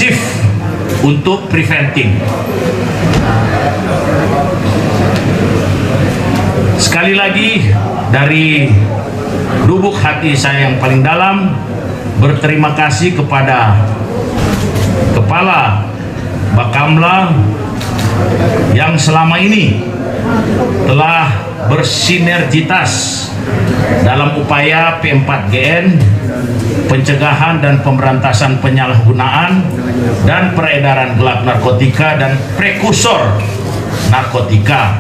masif untuk preventing. Sekali lagi dari lubuk hati saya yang paling dalam berterima kasih kepada Kepala Bakamla yang selama ini telah bersinergitas dalam upaya P4GN, pencegahan dan pemberantasan penyalahgunaan dan peredaran gelap narkotika dan prekursor narkotika.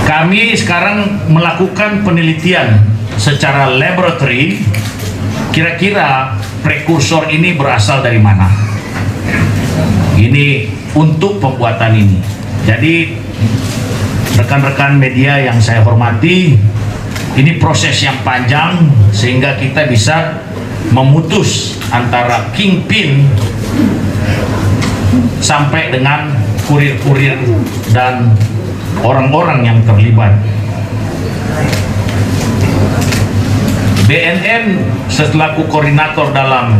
Kami sekarang melakukan penelitian secara laboratory, kira-kira prekursor ini berasal dari mana. Ini untuk pembuatan ini. Jadi rekan-rekan media yang saya hormati, ini proses yang panjang sehingga kita bisa memutus antara kingpin sampai dengan kurir-kurir dan orang-orang yang terlibat. BNN selaku koordinator dalam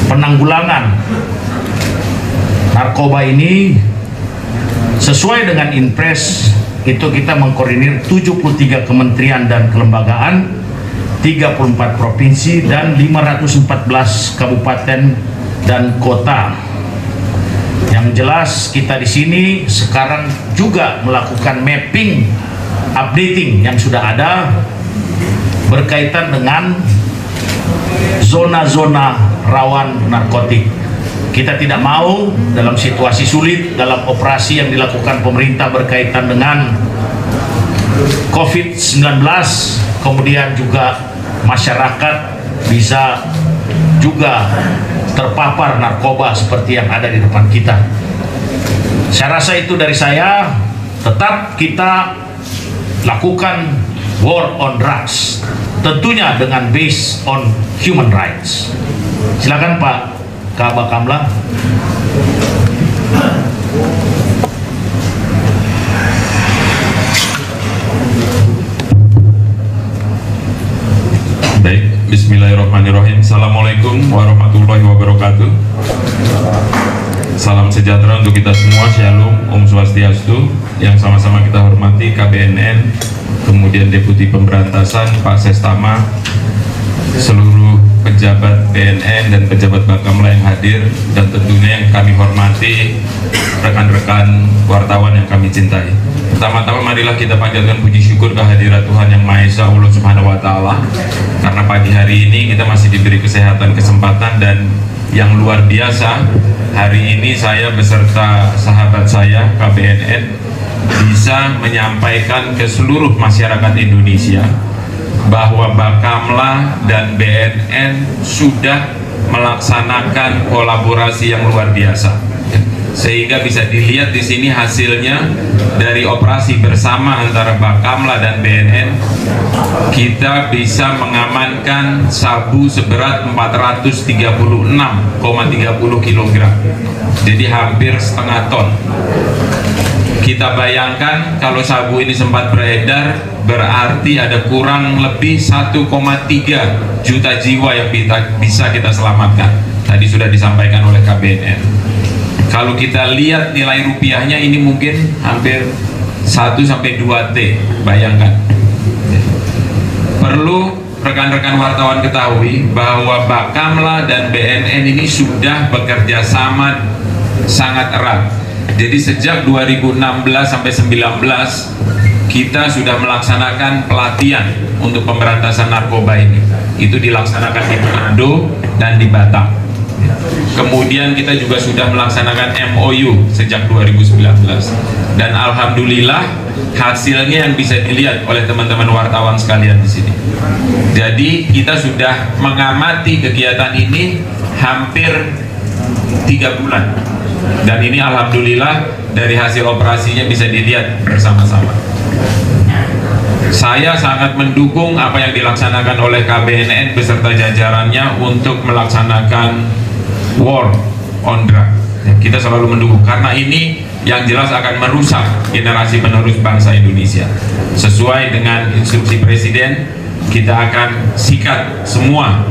penanggulangan narkoba ini, sesuai dengan Inpres itu kita mengkoordinir 73 kementerian dan kelembagaan, 34 provinsi dan 514 kabupaten dan kota. Yang jelas kita di sini sekarang juga melakukan mapping, updating yang sudah ada berkaitan dengan zona-zona rawan narkotik. Kita tidak mau dalam situasi sulit, dalam operasi yang dilakukan pemerintah berkaitan dengan COVID-19, kemudian juga masyarakat bisa juga terpapar narkoba seperti yang ada di depan kita. Saya rasa itu dari saya. Tetap kita lakukan war on drugs, tentunya dengan based on human rights. Silakan Pak Bakamla. Baik, bismillahirrahmanirrahim. Assalamualaikum warahmatullahi wabarakatuh. Salam sejahtera untuk kita semua, Shalom, Om Swastiastu. Yang sama-sama kita hormati KBNN, kemudian Deputi Pemberantasan Pak Sestama, seluruh pejabat BNN dan pejabat Bakamla yang hadir, dan tentunya yang kami hormati rekan-rekan wartawan yang kami cintai. Pertama-tama marilah kita panjatkan puji syukur kehadirat Tuhan Yang Maha Esa, Allah Subhanahu wa Ta'ala, karena pagi hari ini kita masih diberi kesehatan, kesempatan, dan yang luar biasa, hari ini saya beserta sahabat saya KBNN bisa menyampaikan ke seluruh masyarakat Indonesia bahwa Bakamla dan BNN sudah melaksanakan kolaborasi yang luar biasa, sehingga bisa dilihat di sini hasilnya dari operasi bersama antara Bakamla dan BNN. Kita bisa mengamankan sabu seberat 436,30 kg, jadi hampir setengah ton. Kita bayangkan kalau sabu ini sempat beredar, berarti ada kurang lebih 1,3 juta jiwa yang bisa kita selamatkan. Tadi sudah disampaikan oleh KBNN. Kalau kita lihat nilai rupiahnya ini mungkin hampir 1-2 T, bayangkan. Perlu rekan-rekan wartawan ketahui bahwa Bakamla dan BNN ini sudah bekerja sama sangat erat. Jadi sejak 2016 sampai 2019 kita sudah melaksanakan pelatihan untuk pemberantasan narkoba ini. Itu dilaksanakan di Manado dan di Batam. Kemudian kita juga sudah melaksanakan MOU sejak 2019. Dan alhamdulillah hasilnya yang bisa dilihat oleh teman-teman wartawan sekalian di sini. Jadi kita sudah mengamati kegiatan ini hampir 3 bulan. Dan ini alhamdulillah dari hasil operasinya bisa dilihat bersama-sama. Saya sangat mendukung apa yang dilaksanakan oleh KBNN beserta jajarannya untuk melaksanakan war on drug. Kita selalu mendukung karena ini yang jelas akan merusak generasi penerus bangsa Indonesia. Sesuai dengan instruksi Presiden, kita akan sikat semua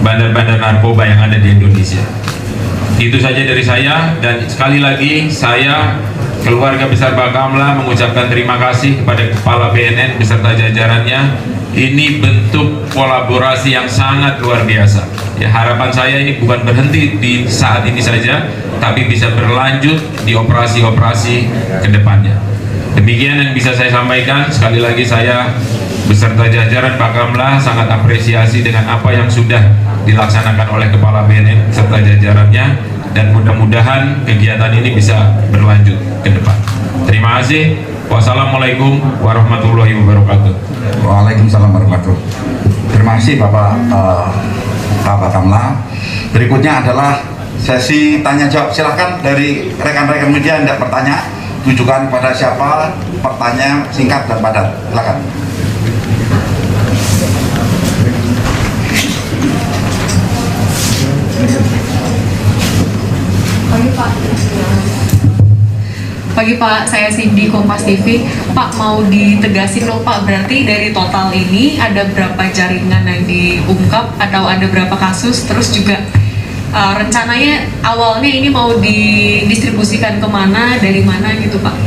bandar-bandar narkoba yang ada di Indonesia. Itu saja dari saya, dan sekali lagi saya, keluarga besar Bakamla, mengucapkan terima kasih kepada Kepala BNN beserta jajarannya. Ini bentuk kolaborasi yang sangat luar biasa. Ya, harapan saya ini bukan berhenti di saat ini saja, tapi bisa berlanjut di operasi-operasi ke depannya. Demikian yang bisa saya sampaikan. Sekali lagi saya beserta jajaran Bakamla sangat apresiasi dengan apa yang sudah dilaksanakan oleh Kepala BNN serta jajarannya, dan mudah-mudahan kegiatan ini bisa berlanjut ke depan. Terima kasih. Wassalamualaikum warahmatullahi wabarakatuh. Waalaikumsalam warahmatullahi wabarakatuh. Terima kasih Bapak Bakamla. Berikutnya adalah sesi tanya jawab. Silahkan dari rekan-rekan media yang tidak bertanya, tujukan kepada siapa, pertanyaan singkat dan padat. Silakan. Pagi Pak, saya Cindy, Kompas TV. Pak, mau ditegasin dong Pak, berarti dari total ini ada berapa jaringan yang diungkap atau ada berapa kasus, terus juga rencananya awalnya ini mau didistribusikan kemana, dari mana gitu Pak?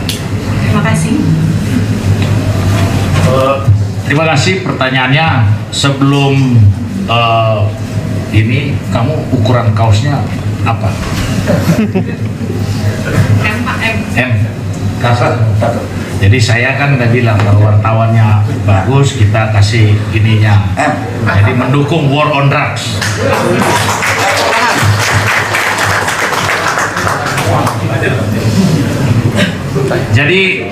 Terima kasih. Terima kasih pertanyaannya. Sebelum ini, kamu ukuran kaosnya apa? M Pak, M. Kasar. Jadi saya kan udah bilang kalau wartawannya bagus, kita kasih ininya. Jadi mendukung war on drugs. Jadi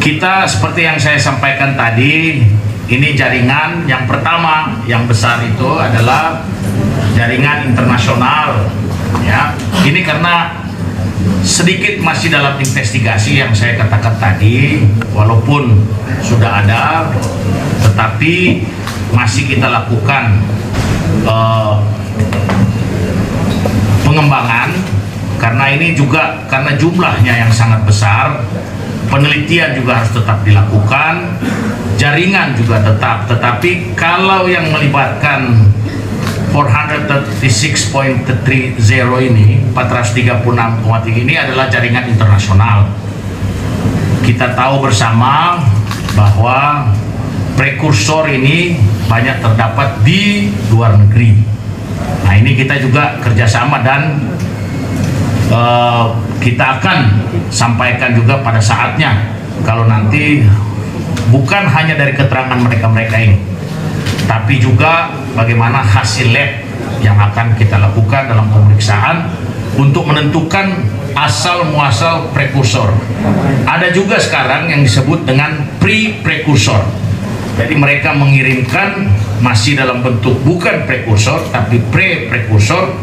kita seperti yang saya sampaikan tadi, ini jaringan yang pertama yang besar itu adalah jaringan internasional. Ya, ini karena sedikit masih dalam investigasi yang saya katakan tadi, walaupun sudah ada, tetapi masih kita lakukan pengembangan, karena ini juga karena jumlahnya yang sangat besar, penelitian juga harus tetap dilakukan, jaringan juga tetap, tetapi kalau yang melibatkan 436.30 ini, 436,3 ini adalah jaringan internasional. Kita tahu bersama bahwa prekursor ini banyak terdapat di luar negeri. Nah, ini kita juga kerjasama dan kita akan sampaikan juga pada saatnya, kalau nanti bukan hanya dari keterangan mereka-mereka ini, tapi juga bagaimana hasil lab yang akan kita lakukan dalam pemeriksaan untuk menentukan asal muasal prekursor. Ada juga sekarang yang disebut dengan pre-prekursor. Jadi mereka mengirimkan masih dalam bentuk bukan prekursor tapi pre-prekursor,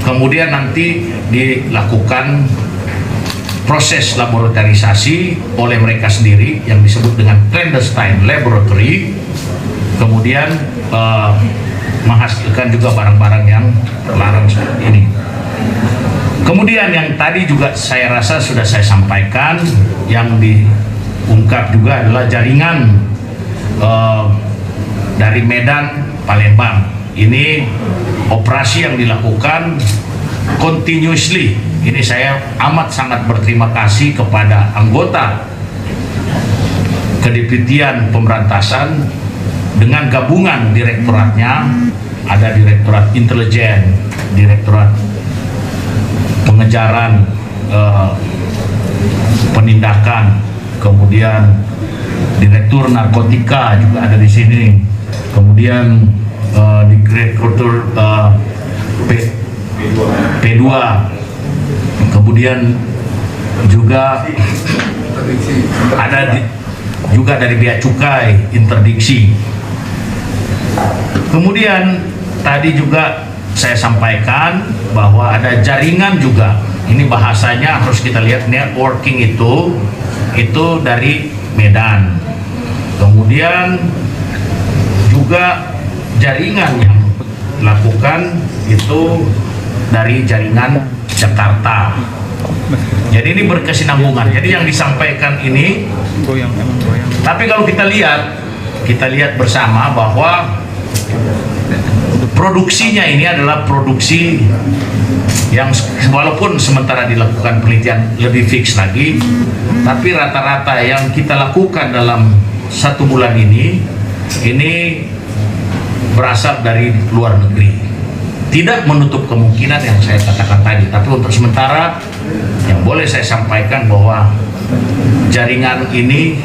kemudian nanti dilakukan proses laboratorisasi oleh mereka sendiri yang disebut dengan clandestine laboratory, kemudian menghasilkan juga barang-barang yang terlarang seperti ini. Kemudian yang tadi juga saya rasa sudah saya sampaikan, yang diungkap juga adalah jaringan dari Medan, Palembang. Ini operasi yang dilakukan continuously. Ini saya amat sangat berterima kasih kepada anggota Kedeputian Pemberantasan dengan gabungan direktoratnya, ada Direktorat Intelijen, Direktorat Pengejaran, Penindakan, kemudian Direktur Narkotika juga ada di sini, kemudian Direktur P2, kemudian juga ada juga dari Bea Cukai, interdiksi. Kemudian tadi juga saya sampaikan bahwa ada jaringan juga. Ini bahasanya harus kita lihat, networking itu dari Medan. Kemudian juga jaringan yang dilakukan itu dari jaringan Jakarta. Jadi ini berkesinambungan. Jadi yang disampaikan ini goyang. Tapi kalau kita lihat bersama bahwa produksinya ini adalah produksi yang walaupun sementara dilakukan penelitian lebih fix lagi, tapi rata-rata yang kita lakukan dalam 1 bulan ini berasal dari luar negeri. Tidak menutup kemungkinan yang saya katakan tadi, tapi untuk sementara yang boleh saya sampaikan bahwa jaringan ini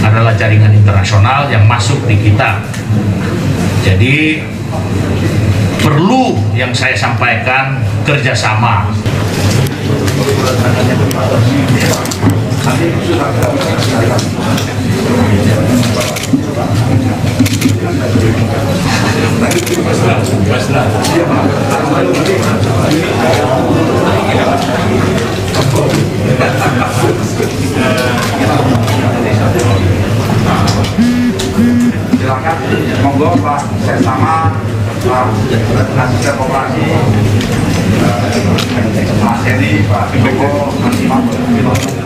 adalah jaringan internasional yang masuk di kita. Jadi perlu yang saya sampaikan kerjasama. Silakan, monggo Pak Sestama, Pak Asisten Koperasi, Mas Heni, Pak Joko, Mas Imam.